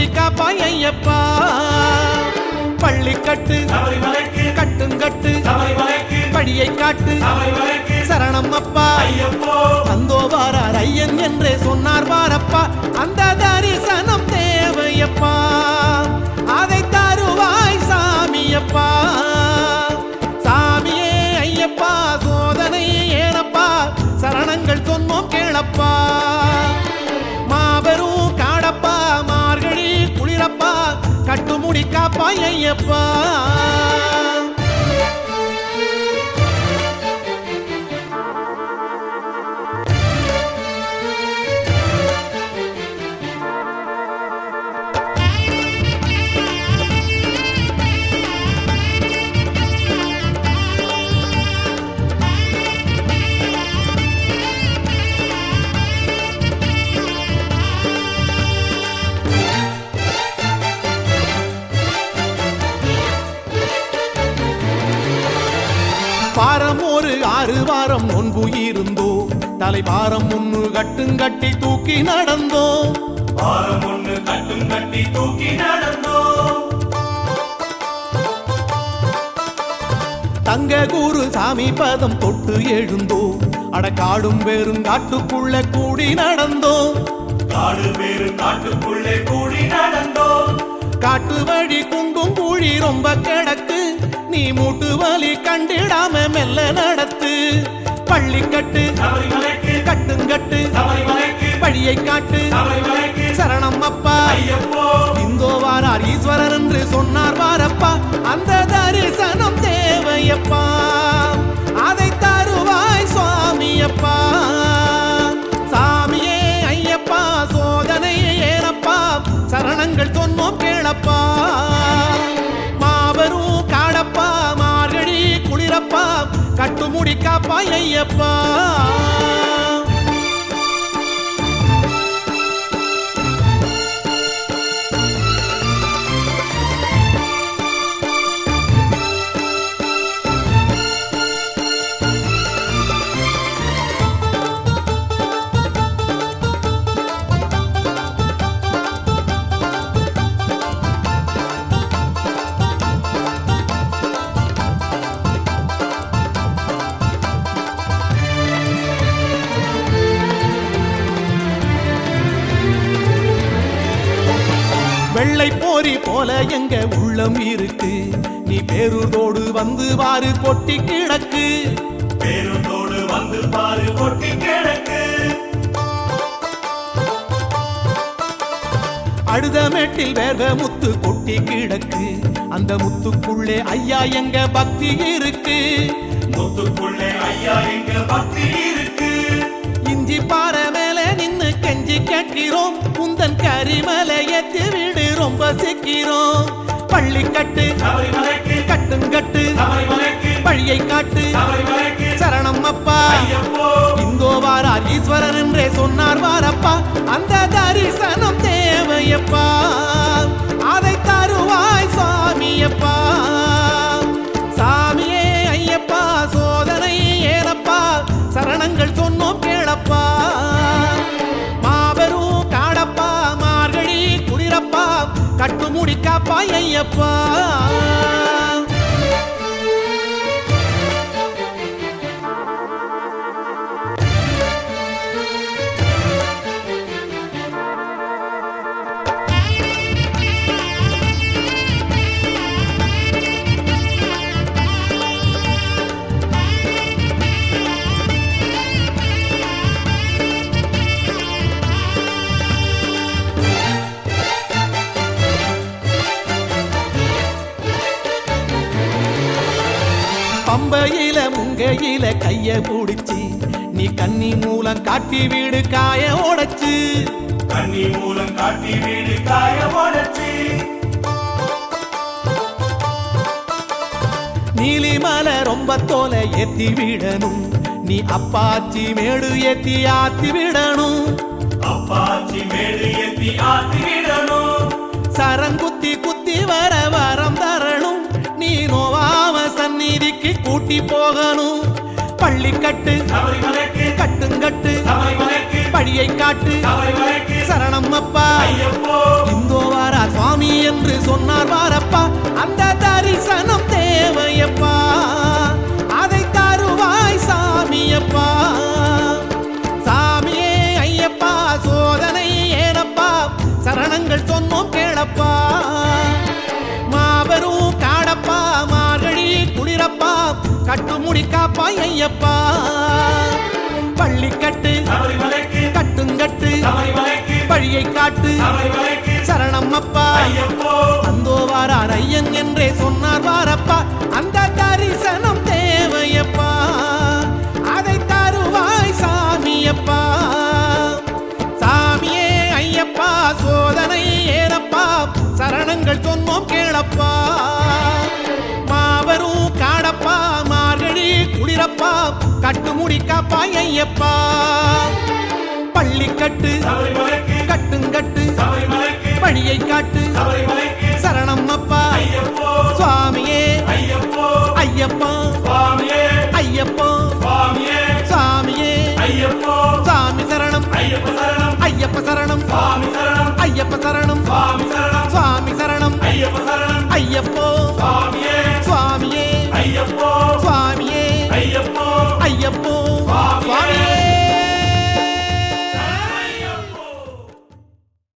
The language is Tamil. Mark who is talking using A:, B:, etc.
A: முடிக்காப்பாய் ஐயப்பா பள்ளிக்கட்டு கட்டுங்கட்டு படியை காட்டு சரணம் அப்பா அந்தோ வாரார் ஐயன் என்றே சொன்னார் பாரப்பா அந்த தரிசனம் தேவையப்பா அதை தருவாய் சாமியப்பா சாமியே ஐயப்பா சோதனை ஏனப்பா சரணங்கள் சொன்னோம் கேளப்பா மாபெரும் காடப்பா மார்கழி குளிரப்பா கட்டுமுடி காப்பாய் ஐயப்பா வாரம் ஒரு 6 வாரம் நோன்பு இருந்தோ தலைவாரம் ஒன்று கட்டுங்கட்டி தூக்கி நடந்தோ
B: வாரம் ஒன்று கட்டுங்கட்டி தூக்கி நடந்தோ
A: தங்க குரு சாமி பதம் தொட்டு எழுந்தோ அடக்காடும் வேறும் காட்டுக்குள்ள கூடி நடந்தோ
B: காடு வேறு காட்டுக்குள்ளே கூடி நடந்தோ
A: காட்டு வழி குண்டும் கூழி ரொம்ப கிடக்கு நீ மூட்டு வலி கண்டிடாம மெல்ல நடத்து பள்ளிக்கட்டு கட்டுங்கட்டு வழியை காட்டு சரணம் அப்பா இந்தோ வாரார் ஈஸ்வரர் என்று சொன்னார் வாரப்பா அந்த தரிசனம் தேவையப்பா அதை தருவாய் சுவாமியப்பா சாமியே ஐயப்பா சோதனை ஏனப்பா சரணங்கள் சொன்னோம் கேளப்பா மாபெரும் காடப்பா மார்கழி குளிரப்பா கட்டுமுடி காப்பாய் ஐயப்பா வெள்ளை போரி போல எங்க உள்ளம் இருக்கு நீ பேருதோடு வந்து வாரு கொட்டி கிடக்கு
B: பேருந்தோடு வந்து பாரு கொட்டி கிடக்கு
A: அழுதமேட்டில் வேர்வ முத்து கொட்டி கிடக்கு அந்த முத்துக்குள்ளே ஐயா எங்க பக்தி இருக்கு
B: முத்துக்குள்ளே ஐயா எங்க பக்தி இருக்கு
A: இஞ்சி பாறை மேல நின்னு கெஞ்சி கேட்கிறோம் உந்தன் கரிமலை ஏத்தி விடு ரொம்ப சிக்கிறோம் பள்ளிக்கட்டு கட்டுங்கட்டு வழியை காட்டு சரணம் அப்பா இந்தோ வாரார் ஈஸ்வரன் என்றே சொன்னார் வாரப்பா அந்த தரிசனம் தேவையப்பா அதை தருவாய் சுவாமியப்பா சாமியே ஐயப்பா சோதனை ஏனப்பா சரணங்கள் சொன்னோம் கேளப்பா மாபெரும் காடப்பா மார்கழி குளிரப்பா கட்டுமுடி காப்பாய் ஐயப்பா பம்பையில முங்கையில கைய பிடிச்சி நீ கன்னி மூலம் காட்டி வீடு காய உடைச்சு
B: கண்ணி மூலம் காட்டி வீடு காய உடைச்சு
A: நீலிமலை ரொம்ப தோலை ஏத்தி விடணும் நீ அப்பாச்சி மேடு ஏத்தி ஆத்தி விடணும்
B: அப்பாச்சி மேடு ஏத்தி ஆத்தி விடணும்
A: சரங்குத்தி குத்தி வர வரம் தரணும் நீ நோவாம சந்நிதிக்கு கூட்டி போகணும் பள்ளிக்கட்டு கட்டுங்கட்டு வழியை காட்டு சரணம் அப்பா இந்தோ வார சுவாமி என்று சொன்னார் வாரப்பா, அந்த தரிசனம் தேவையப்பா, அதை தருவாய் சாமியப்பா. சாமியே ஐயப்பா சோதனை ஏனப்பா, சரணங்கள் சொன்னோம் கேளப்பா. மாபெரும் காடப்பா மார்கழி குளிரப்பா, கட்டுமுடி காப்பாய் ஐயப்பா. பள்ளிக்கட்டு
B: சபரிமலைக்கு
A: கட்டுங்கட்டு
B: சபரிமலைக்கு
A: வழியை காட்டு
B: சபரிமலைக்கு
A: சரணம் அப்பா.
B: ஐயப்போ
A: அந்தோ வாரார் ஐயன் என்றே சொன்னார் வாரப்பா, அந்த தரிசனம் தேவையப்பா, அதை தருவாய் சாமியப்பா. சாமியே ஐயப்பா சோதனை ஏனப்பா, சரணங்கள் சொன்னோம் கேளப்பா. மாபெரும் காடப்பா மார்கழி குளிரப்பா, கட்டுமுடி காப்பாய் ஐயப்பா. பள்ளிக்கட்டு
B: சபரிமலைக்கு
A: கட்டுங்கட்டு
B: சபரிமலைக்கு
A: வழியை காட்டு
B: சபரிமலைக்கு
A: சரணம் அப்பா.
B: ஐயப்போ
A: சுவாமியே
B: ஐயப்போ
A: ஐயப்பா
B: சுவாமியே
A: ஐயப்பா
B: சுவாமியே
A: சாமியே
B: ஐயப்போ
A: சாமி சரணம்
B: ஐயப்ப சரணம்
A: ஐயப்ப சரணம்
B: சுவாமி சரணம்
A: ஐயப்ப சரணம்
B: சுவாமி சரணம்
A: சுவாமி சரணம்
B: ஐயப்ப சரணம்
A: ஐயப்போ
B: சுவாமியே
A: சுவாமியே
B: ஐயப்போ
A: சுவாமியே
B: ஐயப்போ
A: ஐயப்போ
B: சுவாமியே.
A: சுவாமியே